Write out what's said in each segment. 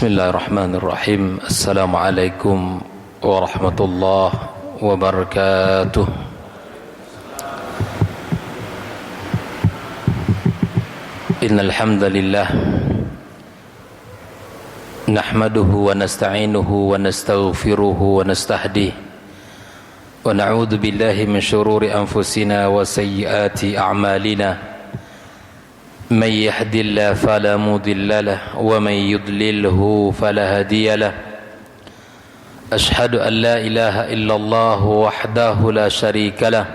Bismillahirrahmanirrahim. Assalamualaikum warahmatullahi wabarakatuh. Innal hamdalillah nahmaduhu wa nasta'inuhu wa nastaghfiruhu wa nastahdihi wa na'udzu billahi min shururi anfusina wa sayyiati a'malina. من يهد الله فلا مضل له ومن يضلله فلا هادي له أشهد أن لا إله إلا الله وحده لا شريك له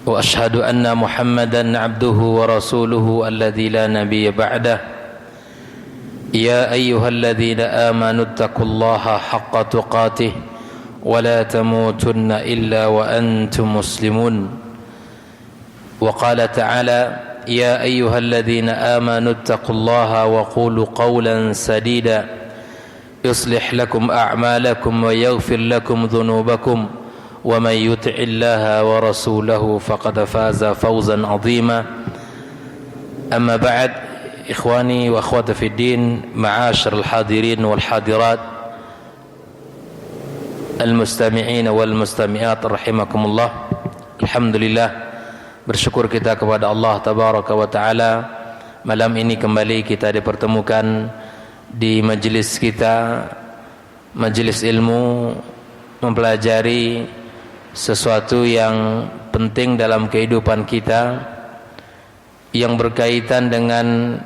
وأشهد أن محمدا عبده ورسوله الذي لا نبي بعده يا أيها الذين آمنوا اتقوا الله حق تقاته ولا تموتن إلا وأنتم مسلمون وقال تعالى يا أيها الذين آمنوا اتقوا الله وقولوا قولا سديدا يصلح لكم أعمالكم ويغفر لكم ذنوبكم ومن يطع الله ورسوله فقد فاز فوزا عظيما أما بعد إخواني وأخواتي في الدين معاشر الحاضرين والحاضرات المستمعين والمستمعات رحمكم الله. الحمد لله, bersyukur kita kepada Allah Tabaraka wa Ta'ala, malam ini kembali kita dipertemukan di majelis kita, majelis ilmu, mempelajari sesuatu yang penting dalam kehidupan kita yang berkaitan dengan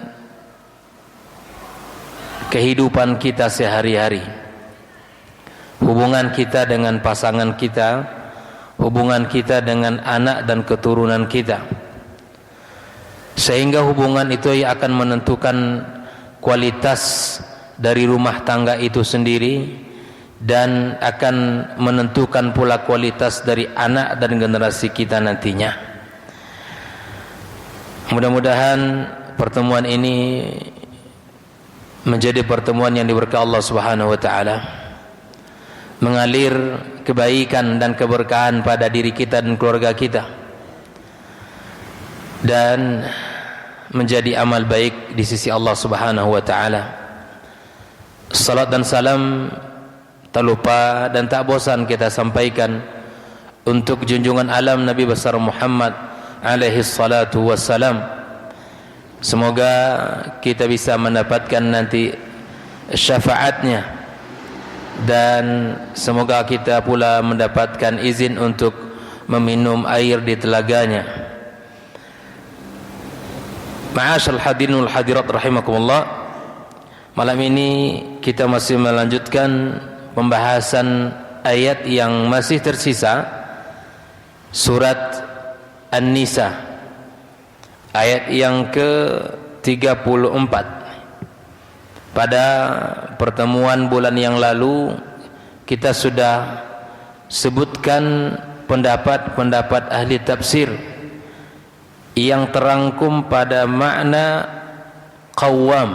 kehidupan kita sehari-hari, hubungan kita dengan pasangan kita, hubungan kita dengan anak dan keturunan kita, sehingga hubungan itu akan menentukan kualitas dari rumah tangga itu sendiri dan akan menentukan pula kualitas dari anak dan generasi kita nantinya. Mudah-mudahan pertemuan ini menjadi pertemuan yang diberkahi Allah Subhanahu wa Ta'ala, mengalir kebaikan dan keberkahan pada diri kita dan keluarga kita, dan menjadi amal baik di sisi Allah Subhanahu wa Ta'ala. Salat dan salam tak lupa dan tak bosan kita sampaikan untuk junjungan alam Nabi besar Muhammad alaihi salatu wassalam. Semoga kita bisa mendapatkan nanti syafaatnya, dan semoga kita pula mendapatkan izin untuk meminum air di telaganya. Ma'asyal hadirin wal hadirat rahimakumullah, malam ini kita masih melanjutkan pembahasan ayat yang masih tersisa, surat An-Nisa, ayat yang ke-34. Pada pertemuan bulan yang lalu kita sudah sebutkan pendapat-pendapat ahli tafsir yang terangkum pada makna qawwam.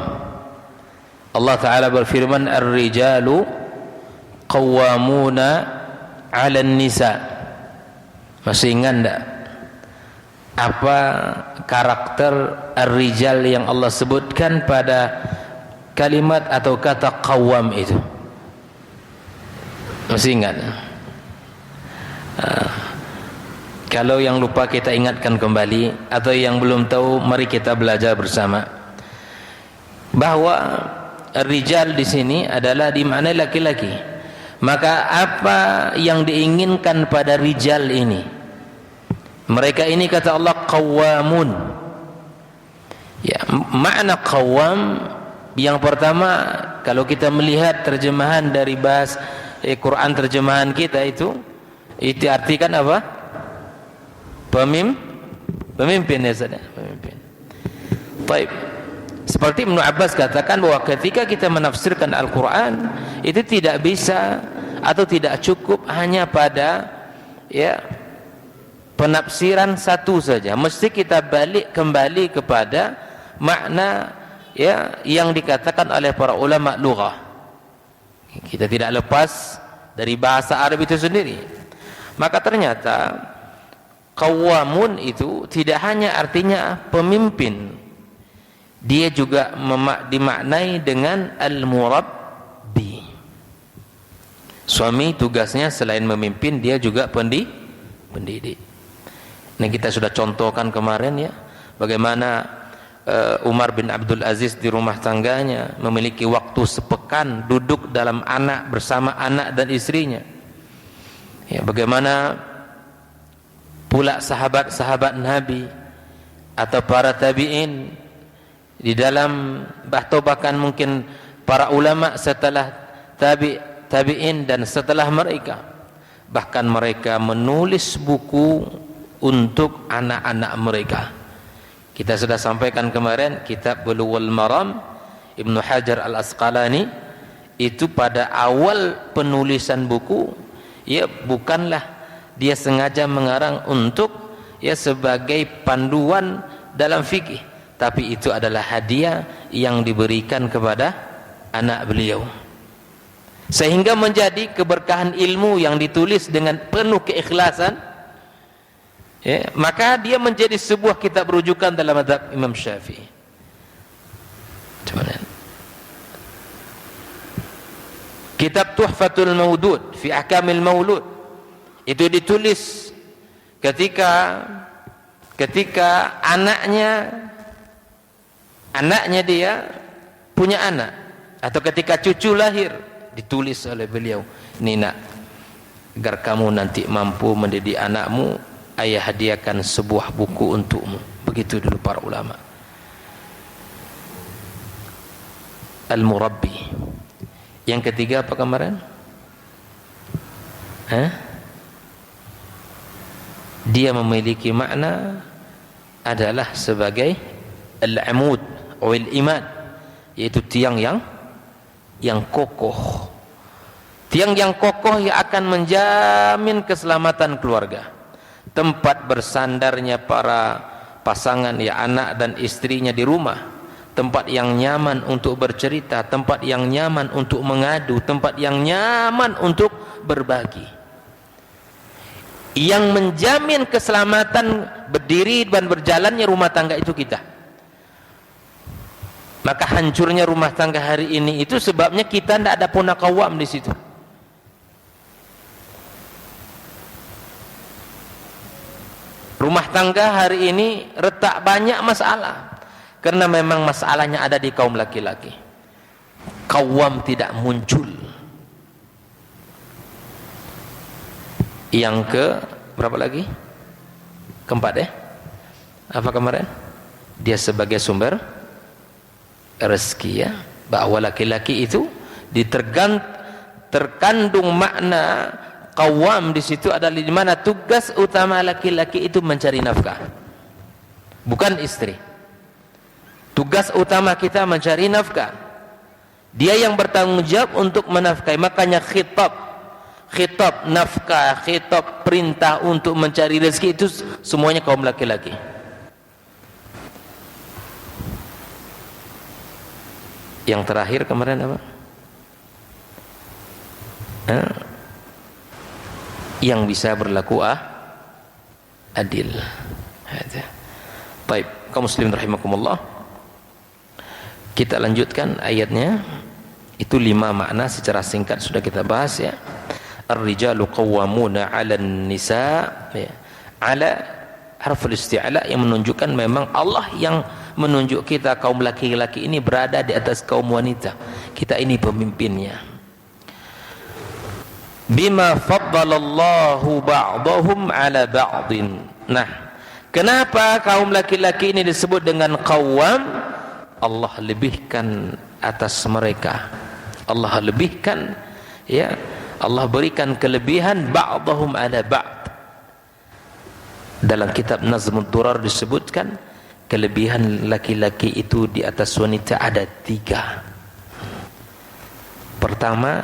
Allah Ta'ala berfirman, ar-rijalu qawwamuna 'alan nisa. Masih ingat enggak apa karakter ar-rijal yang Allah sebutkan pada kalimat atau kata qawwam itu? Masih ingat? Kalau yang lupa kita ingatkan kembali, atau yang belum tahu mari kita belajar bersama bahwa rijal di sini adalah dimaknai laki-laki. Maka apa yang diinginkan pada rijal ini? Mereka ini kata Allah qawwamun. Ya, makna qawwam yang pertama, kalau kita melihat terjemahan dari bahasa Quran, terjemahan kita itu artikan apa? Pemimpin ya saudara, pemimpin. Baik. Seperti Ibnu Abbas katakan bahwa ketika kita menafsirkan Al-Quran itu tidak bisa atau tidak cukup hanya pada penafsiran satu saja. Mesti kita balik kembali kepada makna yang dikatakan oleh para ulama lughah. Kita tidak lepas dari bahasa Arab itu sendiri. Maka ternyata qawwamun itu tidak hanya artinya pemimpin dia juga dimaknai dengan al-murabbi. Suami tugasnya selain memimpin, dia juga pendidik. Ini kita sudah contohkan kemarin ya, bagaimana Umar bin Abdul Aziz di rumah tangganya memiliki waktu sepekan duduk dalam anak bersama anak dan istrinya. Ya, bagaimana pula sahabat-sahabat Nabi atau para tabi'in di dalam bahkan mungkin para ulama setelah tabi'in dan setelah mereka, bahkan mereka menulis buku untuk anak-anak mereka. Kita sudah sampaikan kemarin kitab Bulughul Maram Ibnu Hajar Al-Asqalani itu pada awal penulisan buku ya bukanlah dia sengaja mengarang untuk ya sebagai panduan dalam fikih, tapi itu adalah hadiah yang diberikan kepada anak beliau, sehingga menjadi keberkahan ilmu yang ditulis dengan penuh keikhlasan. Ya, maka dia menjadi sebuah kitab rujukan dalam mazhab Imam Syafi'i. Kitab Tuhfatul Maudud fi Ahkamil Maulud itu ditulis ketika anaknya dia punya anak, atau ketika cucu lahir, ditulis oleh beliau, "Ini nak, agar kamu nanti mampu mendidik anakmu, ayah hadiahkan sebuah buku untukmu." Begitu dulu para ulama. Al-Murabbi. Yang ketiga apa kemarin? Dia memiliki makna adalah sebagai al-amud atau al-iman, yaitu tiang yang kokoh. Tiang yang kokoh yang akan menjamin keselamatan keluarga, tempat bersandarnya para pasangan ya anak dan istrinya di rumah, tempat yang nyaman untuk bercerita, tempat yang nyaman untuk mengadu, tempat yang nyaman untuk berbagi. Yang menjamin keselamatan berdiri dan berjalannya rumah tangga itu kita. Maka hancurnya rumah tangga hari ini itu sebabnya kita tidak ada punakawam di situ. Rumah tangga hari ini retak banyak masalah, karena memang masalahnya ada di kaum laki-laki. Kawam tidak muncul. Yang ke berapa lagi? Keempat ya? Apa kemarin? Dia sebagai sumber rezeki ya, bahwa laki-laki itu terkandung makna qawwam di situ adalah di mana tugas utama laki-laki itu mencari nafkah, bukan istri. Tugas utama kita mencari nafkah. Dia yang bertanggung jawab untuk menafkahi. Makanya khitab nafkah, khitab perintah untuk mencari rezeki itu semuanya kaum laki-laki. Yang terakhir kemarin apa? Yang bisa berlaku adil. Baik, kaum muslimin rahimakumullah. Kita lanjutkan ayatnya. Itu 5 makna secara singkat sudah kita bahas ya. Ar-rijalu qawwamuna 'alan nisa ya. Ala harful isti'la yang menunjukkan memang Allah yang menunjuk kita kaum laki-laki ini berada di atas kaum wanita. Kita ini pemimpinnya. Bima faddalallahu ba'dahum 'ala ba'din. Nah, kenapa kaum laki-laki ini disebut dengan qawwam? Allah lebihkan atas mereka. Allah lebihkan ya. Allah berikan kelebihan ba'dahum 'ala ba'd. Dalam kitab Nazmud Durar disebutkan kelebihan laki-laki itu di atas wanita ada 3. Pertama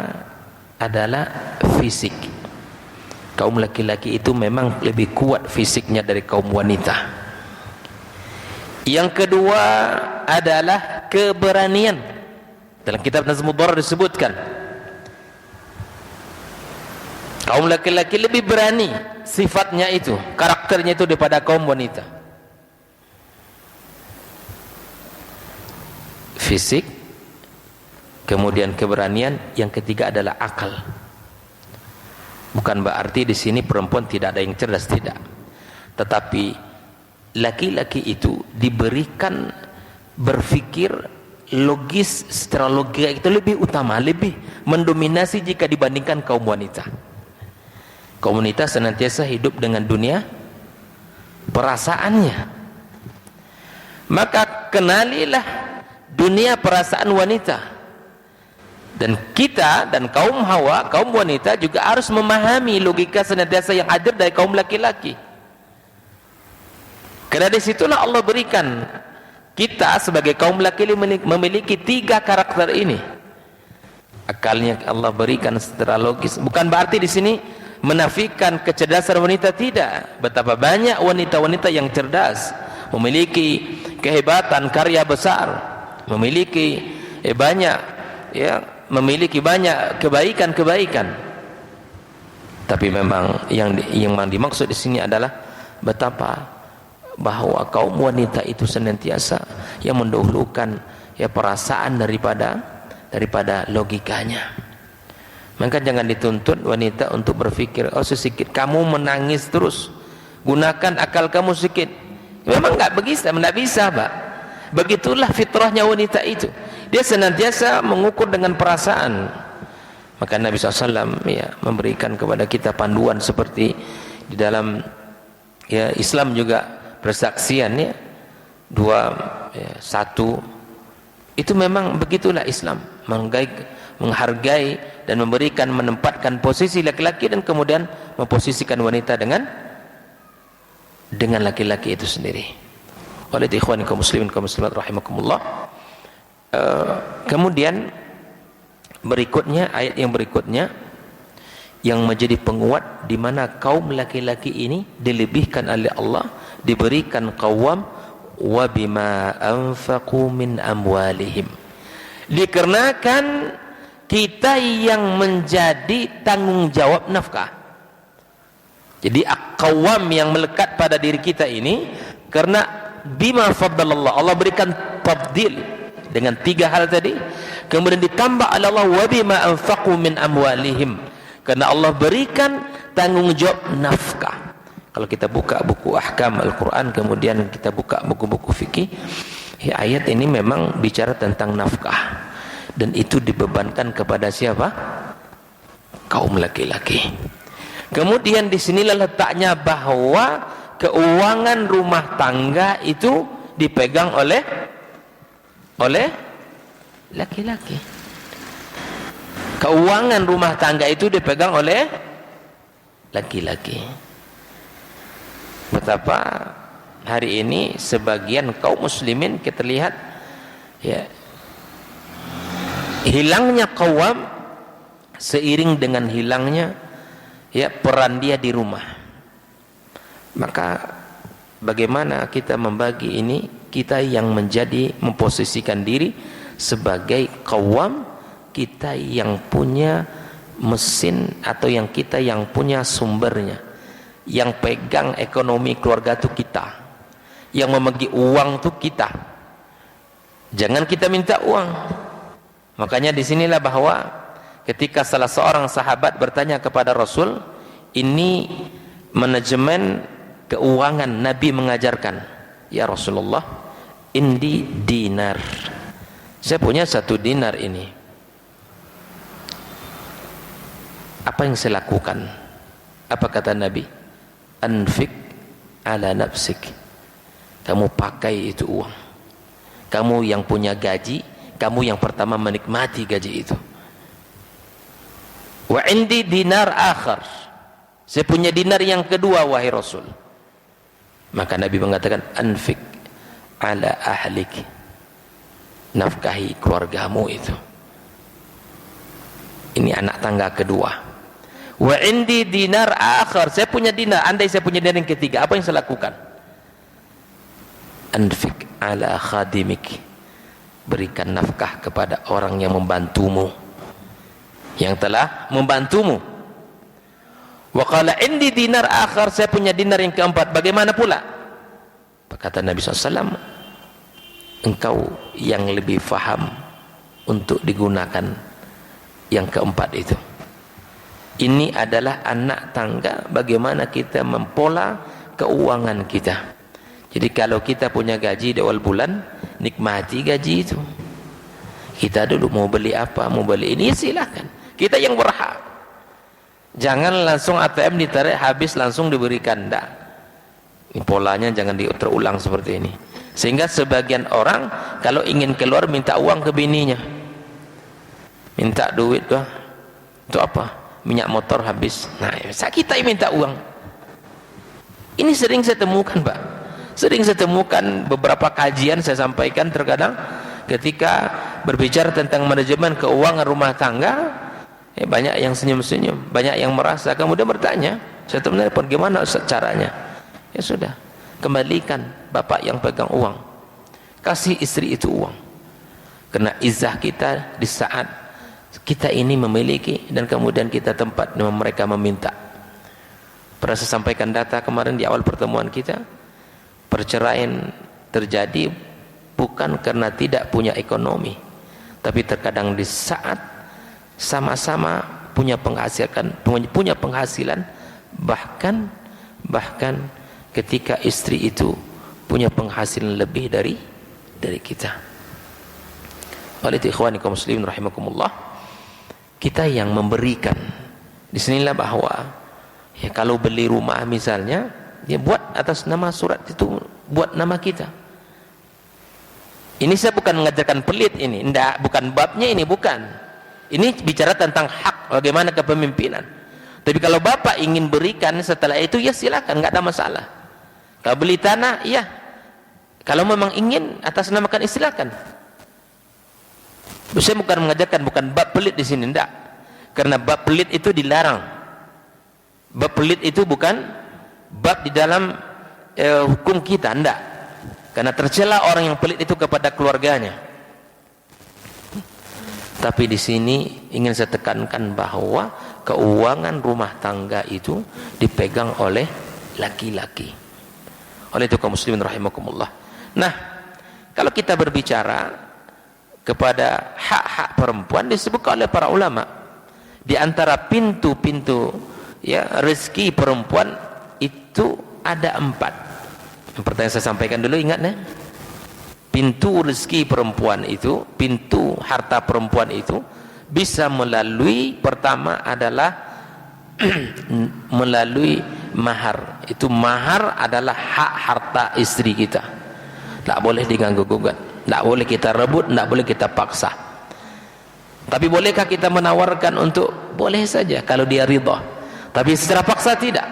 adalah fisik. Kaum laki-laki itu memang lebih kuat fisiknya dari kaum wanita. Yang kedua adalah keberanian. Dalam kitab Nazmud Durar disebutkan kaum laki-laki lebih berani, sifatnya itu, karakternya itu daripada kaum wanita. fisik, kemudian keberanian, yang ketiga adalah akal. Bukan berarti di sini perempuan tidak ada yang cerdas, tidak. Tetapi laki-laki itu diberikan berpikir logis, secara logika itu lebih utama, lebih mendominasi jika dibandingkan kaum wanita. Kaum wanita senantiasa hidup dengan dunia perasaannya. Maka kenalilah dunia perasaan wanita. Dan kita dan kaum Hawa, kaum wanita juga harus memahami logika senantiasa yang hadir dari kaum laki-laki. Karena disitulah Allah berikan kita sebagai kaum laki-laki memiliki 3 karakter ini. Akalnya Allah berikan secara logis. Bukan berarti di sini menafikan kecerdasan wanita, tidak. Betapa banyak wanita-wanita yang cerdas, memiliki kehebatan, karya besar, memiliki memiliki banyak kebaikan-kebaikan. Tapi memang yang dimaksud di sini adalah betapa bahwa kaum wanita itu senantiasa yang mendahulukan perasaan daripada logikanya. Maka jangan dituntut wanita untuk berpikir, oh sedikit kamu menangis terus, gunakan akal kamu sedikit. Memang enggak bisa, Pak. Begitulah fitrahnya wanita itu. Dia senantiasa mengukur dengan perasaan. Maka Nabi SAW memberikan kepada kita panduan seperti di dalam Islam juga persaksian satu. Itu memang begitulah Islam, menghargai dan menempatkan posisi laki-laki dan kemudian memposisikan wanita dengan laki-laki itu sendiri. Oleh ikhwan kaum muslimin kaum muslimat rahimakumullah. Kemudian berikutnya, ayat yang berikutnya yang menjadi penguat di mana kaum laki-laki ini dilebihkan oleh Allah, diberikan qawwam wa bima anfaqu min amwalihim, dikarenakan kita yang menjadi tanggung jawab nafkah. Jadi qawwam yang melekat pada diri kita ini karena bima faddalallah, Allah berikan tabdil dengan 3 hal tadi, kemudian ditambah oleh Allah wa bima anfaqu min amwalihim, karena Allah berikan tanggung jawab nafkah. Kalau kita buka buku ahkam Al-Quran, kemudian kita buka buku-buku fikih, ayat ini memang bicara tentang nafkah, dan itu dibebankan kepada siapa? Kaum laki-laki. Kemudian disinilah letaknya bahwa keuangan rumah tangga itu dipegang oleh laki-laki. Keuangan rumah tangga itu dipegang oleh laki-laki. Betapa hari ini sebagian kaum muslimin kita lihat hilangnya qawwam seiring dengan hilangnya peran dia di rumah. Maka bagaimana kita membagi ini? Kita yang memposisikan diri sebagai qawwam, kita yang punya mesin atau kita yang punya sumbernya, yang pegang ekonomi keluarga itu kita, yang membagi uang itu kita. Jangan kita minta uang. Makanya disinilah bahwa ketika salah seorang sahabat bertanya kepada Rasul, ini manajemen keuangan Nabi mengajarkan, ya Rasulullah, indi dinar, saya punya 1 dinar ini, apa yang saya lakukan? Apa kata Nabi? Anfik ala nafsik, kamu pakai itu uang, kamu yang punya gaji, kamu yang pertama menikmati gaji itu. Wa indi dinar akhar, saya punya dinar yang kedua wahai Rasul. Maka Nabi mengatakan anfik ala ahlik, nafkahi keluargamu itu. Ini anak tangga kedua. Wa indi dinar akhar, saya punya dinar, andai saya punya dinar yang ketiga, apa yang saya lakukan? Anfik ala khadimik, berikan nafkah kepada orang yang membantumu, yang telah membantumu. Wa qala indi dinar akhar, saya punya dinar yang keempat, bagaimana pula? Kata Nabi SAW, engkau yang lebih faham untuk digunakan yang keempat itu. Ini adalah anak tangga bagaimana kita mempola keuangan kita. Jadi kalau kita punya gaji di awal bulan, nikmati gaji itu. Kita dulu mau beli apa, mau beli ini, silakan. Kita yang berhak. Jangan langsung ATM ditarik habis langsung diberikan, enggak. Ini polanya jangan terulang seperti ini. Sehingga sebagian orang kalau ingin keluar minta uang ke bininya. Minta duit kah? Itu apa? Minyak motor habis. Nah, kita yang minta uang. Ini sering saya temukan, Pak. Sering saya temukan beberapa kajian saya sampaikan terkadang ketika berbicara tentang manajemen keuangan rumah tangga, banyak yang senyum-senyum, banyak yang merasa, kemudian bertanya, saya sebenarnya bagaimana caranya? Ya sudah, kembalikan bapak yang pegang uang, kasih istri itu uang, karena izah kita di saat kita ini memiliki dan kemudian kita tempat mereka meminta. Pernah saya sampaikan data kemarin di awal pertemuan kita, perceraian terjadi bukan karena tidak punya ekonomi, tapi terkadang di saat sama-sama punya penghasilan, bahkan ketika istri itu punya penghasilan lebih dari kita. Oleh itu ikhwani kaum muslimin rahimakumullah, kita yang memberikan. Disinilah bahwa ya kalau beli rumah misalnya, dia buat atas nama surat itu, buat nama kita. Ini saya bukan mengajarkan pelit ini, enggak, bukan babnya ini, bukan. Ini bicara tentang hak, bagaimana kepemimpinan. Tapi kalau bapak ingin berikan setelah itu, ya silakan, enggak ada masalah. Kalau beli tanah, ya. Kalau memang ingin atas namakan, silakan. Saya bukan mengajarkan, bukan bab pelit di sini, enggak. Karena bab pelit itu dilarang. Bab pelit itu bukan bab di dalam hukum kita, enggak. Karena tercela orang yang pelit itu kepada keluarganya. Tapi di sini ingin saya tekankan bahwa keuangan rumah tangga itu dipegang oleh laki-laki. Oleh itu kaum muslimin rahimakumullah. Nah, kalau kita berbicara kepada hak-hak perempuan, disebutkan oleh para ulama di antara pintu-pintu ya rezeki perempuan itu ada 4. Yang pertama saya sampaikan dulu, ingat ya, pintu rezeki perempuan itu, pintu harta perempuan itu bisa melalui, pertama adalah melalui mahar. Itu mahar adalah hak harta istri kita, tidak boleh diganggu gugat, tidak boleh kita rebut, tidak boleh kita paksa. Tapi bolehkah kita menawarkan untuk, boleh saja kalau dia ridha, tapi secara paksa tidak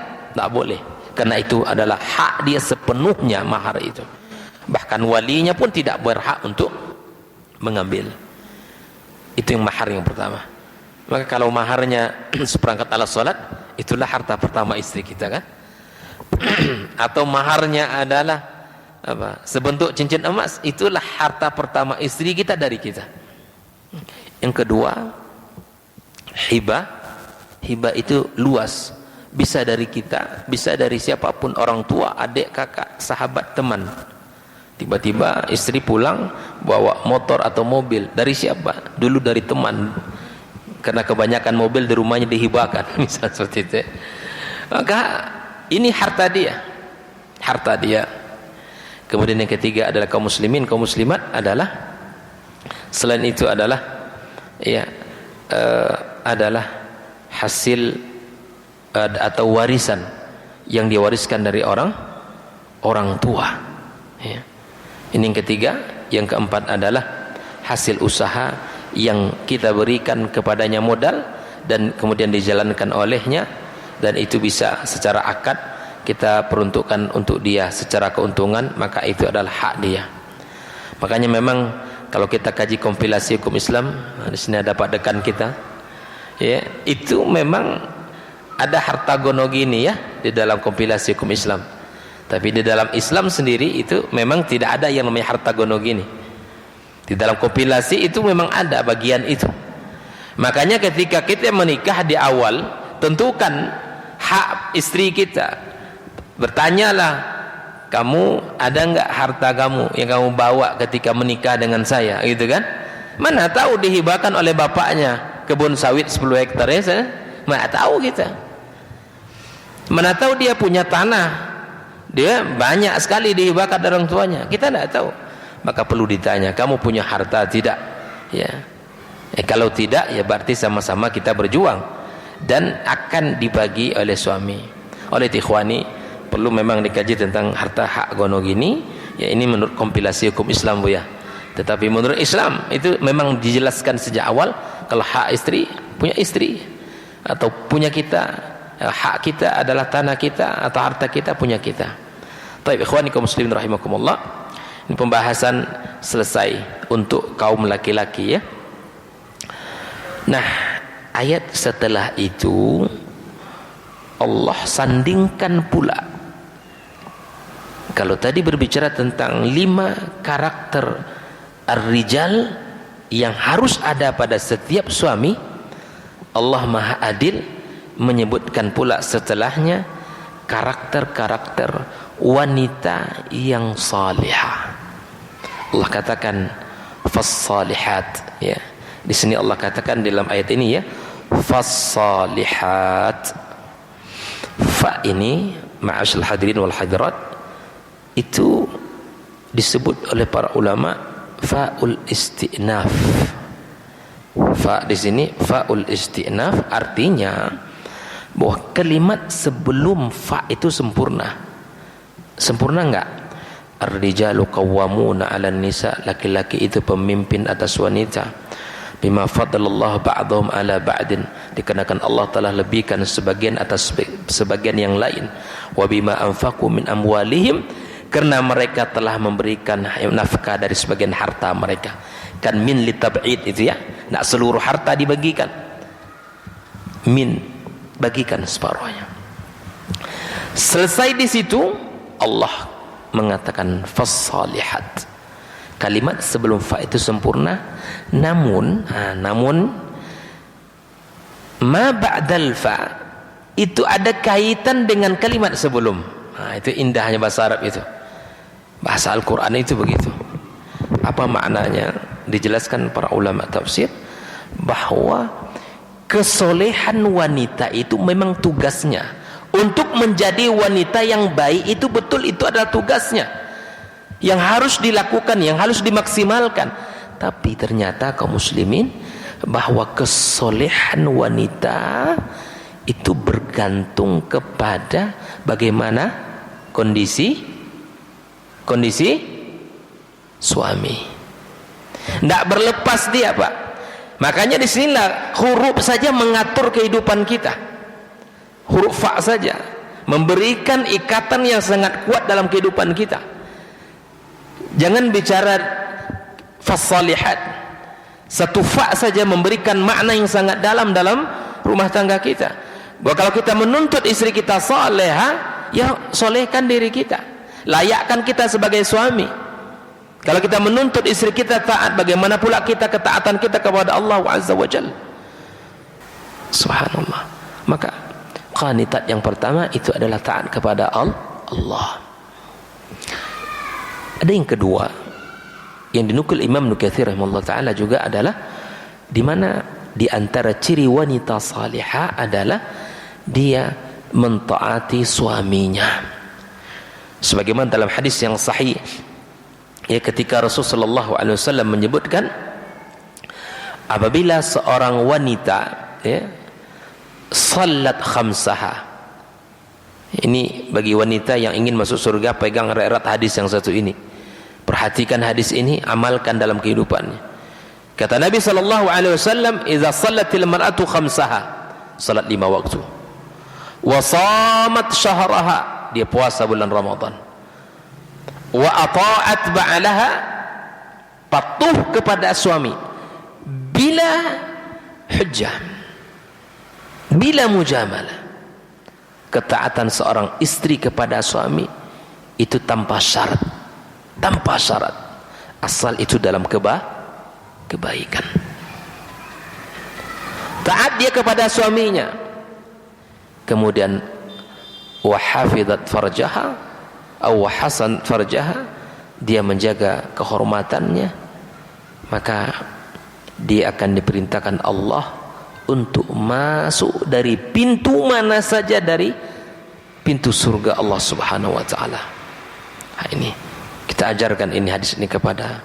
boleh. Karena itu adalah hak dia sepenuhnya mahar itu. Bahkan walinya pun tidak berhak untuk mengambil. Itu yang mahar yang pertama. Maka kalau maharnya seperangkat alat salat, itulah harta pertama istri kita kan. Atau maharnya adalah apa? Sebentuk cincin emas, itulah harta pertama istri kita dari kita. Yang kedua, hibah. Hibah itu luas. Bisa dari kita, bisa dari siapapun, orang tua, adik, kakak, sahabat, teman. Tiba-tiba istri pulang bawa motor atau mobil, dari siapa? Dulu dari teman, karena kebanyakan mobil di rumahnya dihibahkan, misalnya seperti itu. Maka ini harta dia, harta dia. Kemudian yang ketiga adalah kaum muslimin, kaum muslimat adalah, selain itu adalah ya adalah hasil atau warisan yang diwariskan dari orang tua ya. Ini yang ketiga. Yang keempat adalah hasil usaha yang kita berikan kepadanya modal dan kemudian dijalankan olehnya, dan itu bisa secara akad kita peruntukkan untuk dia secara keuntungan, maka itu adalah hak dia. Makanya memang kalau kita kaji kompilasi hukum Islam, di sini ada Pak Dekan kita ya, itu memang ada harta gono gini ya di dalam kompilasi hukum Islam. Tapi di dalam Islam sendiri itu memang tidak ada yang namanya harta gono gini. Di dalam kompilasi itu memang ada bagian itu. Makanya ketika kita menikah di awal, tentukan hak istri kita. Bertanyalah kamu ada enggak harta kamu yang kamu bawa ketika menikah dengan saya, gitu kan? Mana tahu dihibahkan oleh bapaknya kebun sawit 10 hektar ya, mana tahu kita. Mana tahu dia punya tanah, dia banyak sekali dihibahkan dari orang tuanya, kita tidak tahu. Maka perlu ditanya, kamu punya harta tidak? Ya. Kalau tidak, ya berarti sama-sama kita berjuang dan akan dibagi oleh suami. Oleh ikhwani, perlu memang dikaji tentang harta hak gono gini. Ya, ini menurut kompilasi hukum Islam, Bu ya. Tetapi menurut Islam itu memang dijelaskan sejak awal, kalau hak istri punya istri, atau punya kita, hak kita adalah tanah kita atau harta kita punya kita. Baik, ikhwani kaum muslimin rahimakumullah. Ini pembahasan selesai untuk kaum laki-laki ya. Nah, ayat setelah itu Allah sandingkan pula. Kalau tadi berbicara tentang 5 karakter ar-rijal yang harus ada pada setiap suami, Allah Maha Adil menyebutkan pula setelahnya karakter-karakter wanita yang salihah. Allah katakan fas-salihat ya. Di sini Allah katakan dalam ayat ini ya, fas-salihat. Fa ini ma'asyil hadirin wal hadirat itu disebut oleh para ulama fa'ul istinaf. Fa di sini fa'ul istinaf artinya bahwa kalimat sebelum fa itu sempurna. Sempurna enggak? Ar-rijalu qawwamuna 'alan nisa, laki-laki itu pemimpin atas wanita. Bima faddalallahu ba'dhum 'ala ba'din, dikarenakan Allah telah lebihkan sebagian atas sebagian yang lain. Wa bima anfaqu min amwalihim, karena mereka telah memberikan nafkah dari sebagian harta mereka. Kan min litab'id itu ya, nak seluruh harta dibagikan. Min, bagikan separuhnya. Selesai di situ Allah mengatakan fas-salihat. Kalimat sebelum fa itu sempurna, namun ma ba'dal fa itu ada kaitan dengan kalimat sebelum. Itu indahnya bahasa Arab itu. Bahasa Al-Qur'an itu begitu. Apa maknanya? Dijelaskan para ulama tafsir bahwa kesolehan wanita itu memang tugasnya. Untuk menjadi wanita yang baik itu betul, itu adalah tugasnya yang harus dilakukan, yang harus dimaksimalkan. Tapi ternyata kaum muslimin bahwa kesolehan wanita itu bergantung kepada bagaimana kondisi suami. Tidak berlepas dia, Pak. Makanya disinilah huruf saja mengatur kehidupan kita. Huruf fa saja memberikan ikatan yang sangat kuat dalam kehidupan kita. Jangan bicara fas-salihat. Satu fa saja memberikan makna yang sangat dalam rumah tangga kita. Bahwa kalau kita menuntut istri kita salehah, ya solehkan diri kita. Layakkan kita sebagai suami. Kalau kita menuntut istri kita taat, bagaimana pula kita ketaatan kita kepada Allah Azza wa Jalla. Subhanallah. Maka qanitat yang pertama itu adalah taat kepada Allah. Ada yang kedua yang dinukil Imam Ibnu Katsir rahimahullah taala juga adalah di mana di antara ciri wanita salihah adalah dia mentaati suaminya. Sebagaimana dalam hadis yang sahih ya, ketika Rasulullah sallallahu alaihi wasallam menyebutkan apabila seorang wanita ya salat khamsaha, ini bagi wanita yang ingin masuk surga pegang erat hadis yang satu ini, perhatikan hadis ini, amalkan dalam kehidupannya. Kata Nabi sallallahu alaihi wasallam, "Idza shallatil mar'atu khamsaha," salat 5 waktu. "Wa shamat syahraha," dia puasa bulan Ramadan. "Wa ata'at ba'laha," patuh kepada suami bila hujjah, bila mujamalah. Ketaatan seorang istri kepada suami itu tanpa syarat, asal itu dalam kebaikan. Taat dia kepada suaminya, kemudian wa hafizat farjaha, aw hasan farjaha, dia menjaga kehormatannya, maka dia akan diperintahkan Allah untuk masuk dari pintu mana saja dari pintu surga Allah Subhanahu wa taala. Nah, ini kita ajarkan ini hadis ini kepada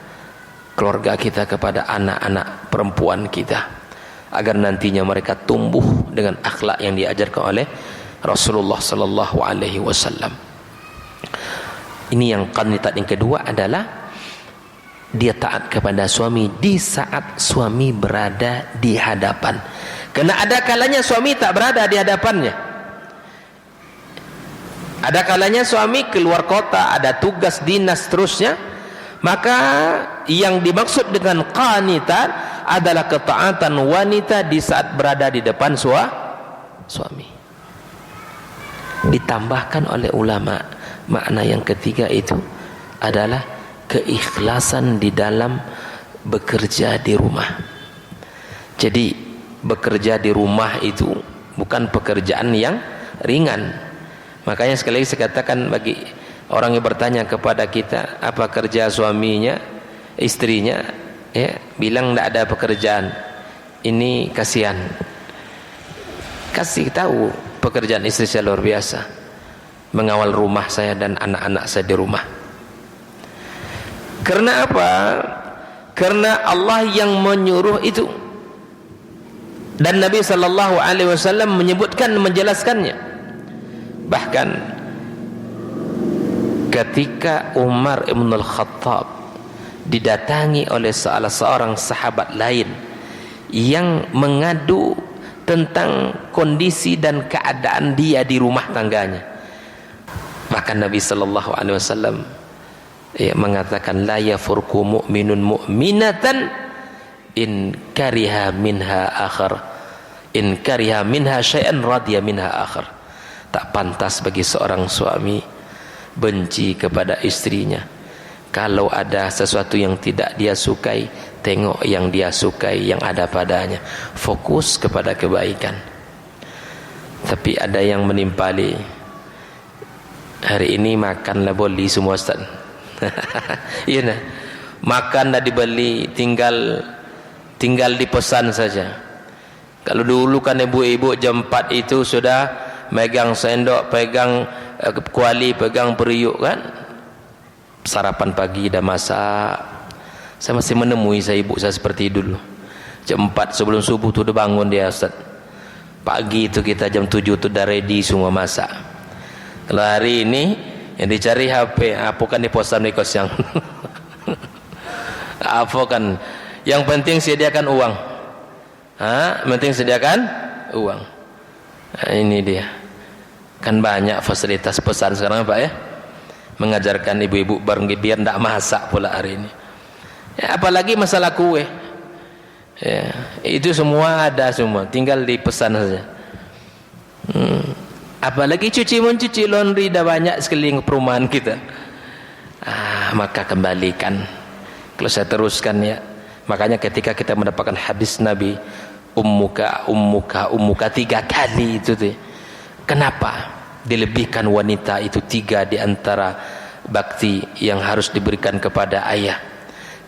keluarga kita, kepada anak-anak perempuan kita, agar nantinya mereka tumbuh dengan akhlak yang diajarkan oleh Rasulullah sallallahu alaihi wasallam. Ini yang qanitat yang kedua adalah dia taat kepada suami di saat suami berada di hadapan. Karena ada kalanya suami tak berada di hadapannya. Ada kalanya suami keluar kota, ada tugas dinas terusnya. Maka yang dimaksud dengan qanitat adalah ketaatan wanita di saat berada di depan suami. Ditambahkan oleh ulama, makna yang ketiga itu adalah keikhlasan di dalam bekerja di rumah. Jadi bekerja di rumah itu bukan pekerjaan yang ringan. Makanya sekali lagi saya katakan, bagi orang yang bertanya kepada kita apa kerja suaminya, istrinya, ya, bilang tidak ada pekerjaan, ini kasihan. Kasih tahu pekerjaan istri saya luar biasa, mengawal rumah saya dan anak-anak saya di rumah. Karena apa? Karena Allah yang menyuruh itu, dan Nabi sallallahu alaihi wasallam menyebutkan, menjelaskannya. Bahkan ketika Umar ibn al-Khattab didatangi oleh salah seorang sahabat lain yang mengadu tentang kondisi dan keadaan dia di rumah tangganya, maka Nabi sallallahu alaihi wasallam mengatakan, la yafurku mu'minun mu'minatan in kariha minha syai'an radiya minha akhar. Tak pantas bagi seorang suami benci kepada istrinya kalau ada sesuatu yang tidak dia sukai. Tengok yang dia sukai, yang ada padanya, fokus kepada kebaikan. Tapi ada yang menimpali, hari ini makanlah boli semua Ustaz. Iya nah, makan dah dibeli, tinggal dipesan saja. Kalau dulu kan ibu-ibu jam 4 itu sudah megang sendok, pegang kuali, pegang periuk kan, sarapan pagi dah masak. Saya masih menemui ibu saya seperti dulu, jam 4 sebelum subuh tu dah bangun dia Ustaz. Pagi itu kita jam 7 tu dah ready semua masak. Kalau hari ini yang dicari HP, apa kan di posan di kos yang apa kan, yang penting sediakan uang. Penting sediakan uang. Nah, ini dia. Kan banyak fasilitas pesan sekarang Pak ya, mengajarkan ibu-ibu biar tidak masak pula hari ini. Ya, apalagi masalah kue, ya, itu semua ada semua, tinggal dipesan saja. Apalagi mencuci laundry dah banyak sekeliling perumahan kita. Maka kembalikan. Kalau saya teruskan ya, makanya ketika kita mendapatkan hadis Nabi, ummuka 3 kali itu tuh. Kenapa dilebihkan wanita itu 3 di antara bakti yang harus diberikan kepada ayah?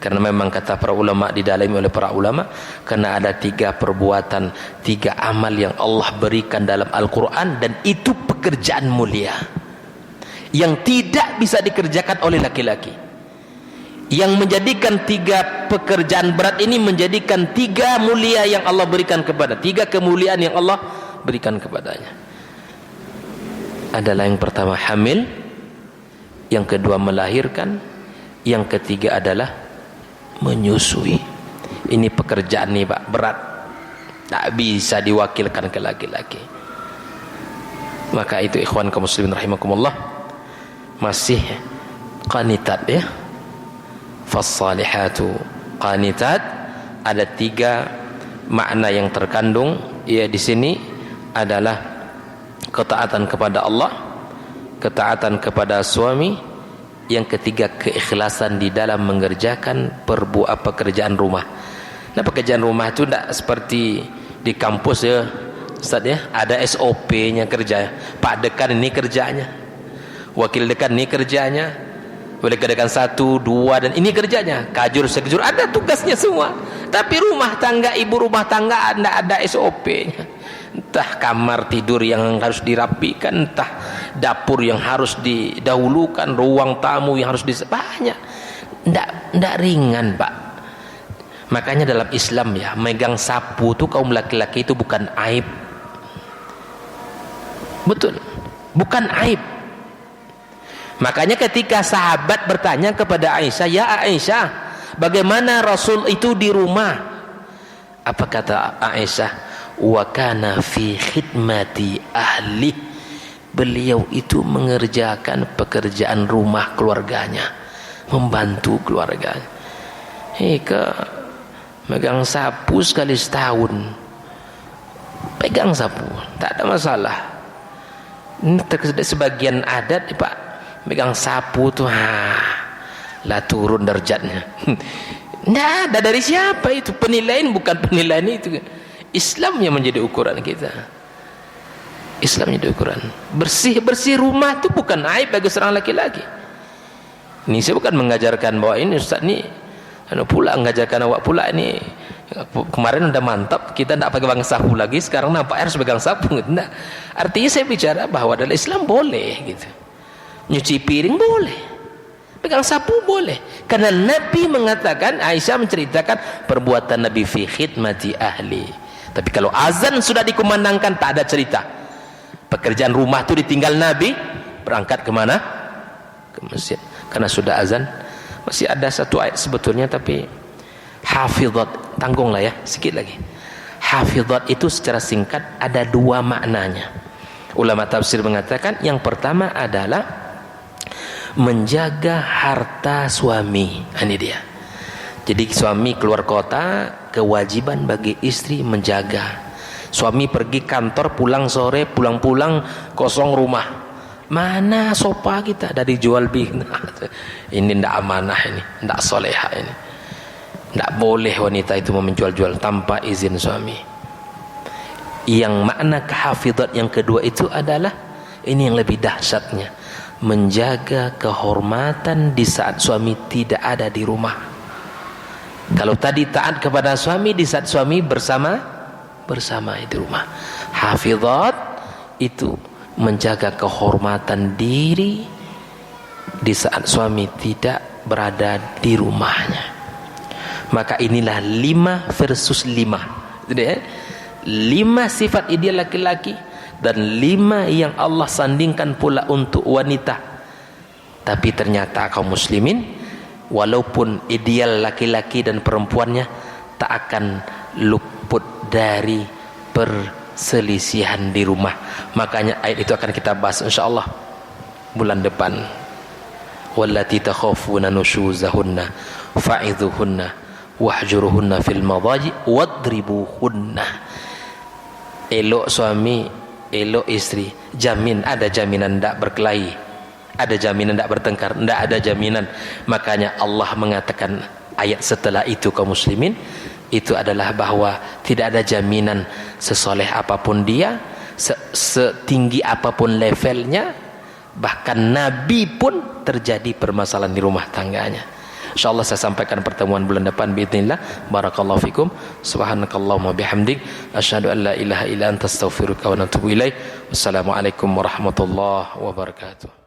Karena memang kata para ulama, didalami oleh para ulama, karena ada 3 perbuatan, 3 amal yang Allah berikan dalam Al-Quran, dan itu pekerjaan mulia yang tidak bisa dikerjakan oleh laki-laki, yang menjadikan 3 pekerjaan berat ini menjadikan 3 mulia yang Allah berikan kepada, 3 kemuliaan yang Allah berikan kepadanya. Adalah yang pertama hamil, yang kedua melahirkan, yang ketiga adalah menyusui. Ini pekerjaan nih Pak, berat, tak bisa diwakilkan ke laki-laki. Maka itu ikhwan kaum muslimin rahimakumullah, masih qanitat ya. Fassalihatu qanitat. Ada 3 makna yang terkandung ya di sini, adalah ketaatan kepada Allah, ketaatan kepada suami, yang ketiga keikhlasan di dalam mengerjakan pekerjaan rumah. Nah, pekerjaan rumah itu tidak seperti di kampus ya Ustaz ya, ada SOP-nya kerja. Pak dekan ini kerjanya, wakil dekan ini kerjanya, boleh kadakan 1, 2, dan ini kerjanya, kajur sekejur, ada tugasnya semua. Tapi rumah tangga, ibu rumah tangga ada SOP-nya. Entah kamar tidur yang harus dirapikan, entah dapur yang harus didahulukan, ruang tamu yang harus banyak. Ndak ringan, Pak. Makanya dalam Islam ya, megang sapu tuh kaum laki-laki itu bukan aib. Betul, bukan aib. Makanya ketika sahabat bertanya kepada Aisyah, "Ya Aisyah, bagaimana Rasul itu di rumah?" Apa kata Aisyah? "Wa kana fi khidmati ahli." Beliau itu mengerjakan pekerjaan rumah keluarganya, membantu keluarganya. Megang sapu sekali setahun, pegang sapu, tak ada masalah. Ini sebagian adat, Pak, megang sapu tuh lah turun derajatnya. Nggak ada, dari siapa itu? Penilaian bukan penilaian itu. Islam yang menjadi ukuran kita. Islam menjadi ukuran. Bersih rumah itu bukan aib bagi seorang laki-laki. Ini saya bukan mengajarkan bahwa ini Ustaz nih pula mengajarkan awak pula ini. Kemarin udah mantap, kita tidak pakai pegang sapu lagi, sekarang nampak harus pegang sapu. Nah, artinya saya bicara bahwa dalam Islam boleh gitu. Nyuci piring boleh, pegang sapu boleh, karena Nabi mengatakan, Aisyah menceritakan perbuatan Nabi fi khidmati ahli. Tapi kalau azan sudah dikumandangkan, tak ada cerita. Pekerjaan rumah itu ditinggal Nabi, berangkat kemana? Ke masjid, karena sudah azan. Masih ada satu ayat sebetulnya, tapi hafizat, tanggunglah ya sedikit lagi. Hafizat itu secara singkat ada 2 maknanya. Ulama tafsir mengatakan yang pertama adalah menjaga harta suami. Ini dia. Jadi suami keluar kota, kewajiban bagi istri menjaga. Suami pergi kantor, pulang sore, pulang-pulang kosong rumah. Mana sopa kita dari jual ini ndak amanah, ini ndak soleha, ini ndak boleh wanita itu menjual-jual tanpa izin suami. Yang makna kehafizat yang kedua itu adalah ini yang lebih dahsyatnya, menjaga kehormatan di saat suami tidak ada di rumah. Kalau tadi taat kepada suami di saat suami bersama di rumah, hafizat itu menjaga kehormatan diri di saat suami tidak berada di rumahnya. Maka inilah 5 versus 5. Jadi 5 sifat ideal laki-laki dan 5 yang Allah sandingkan pula untuk wanita. Tapi ternyata kaum muslimin, walaupun ideal laki-laki dan perempuannya, tak akan luput dari perselisihan di rumah. Makanya ayat itu akan kita bahas insyaallah bulan depan. Wallati takhafuna nushuzahunna fa'idhuhunna wahjuruhunna fil madaji wadribuhunna. Elok suami, elok istri, ada jaminan tidak berkelahi, ada jaminan tidak bertengkar, tidak ada jaminan. Makanya Allah mengatakan ayat setelah itu kaum muslimin, itu adalah bahwa tidak ada jaminan sesoleh apapun dia, setinggi apapun levelnya, bahkan Nabi pun terjadi permasalahan di rumah tangganya. InsyaAllah saya sampaikan pertemuan bulan depan biidznillah. Barakallahu fikum. Subhanakallahumma bihamdik, asyhadu an la ilaha illa anta astaghfiruka wa atubu ilaik. Wassalamualaikum warahmatullahi wabarakatuh.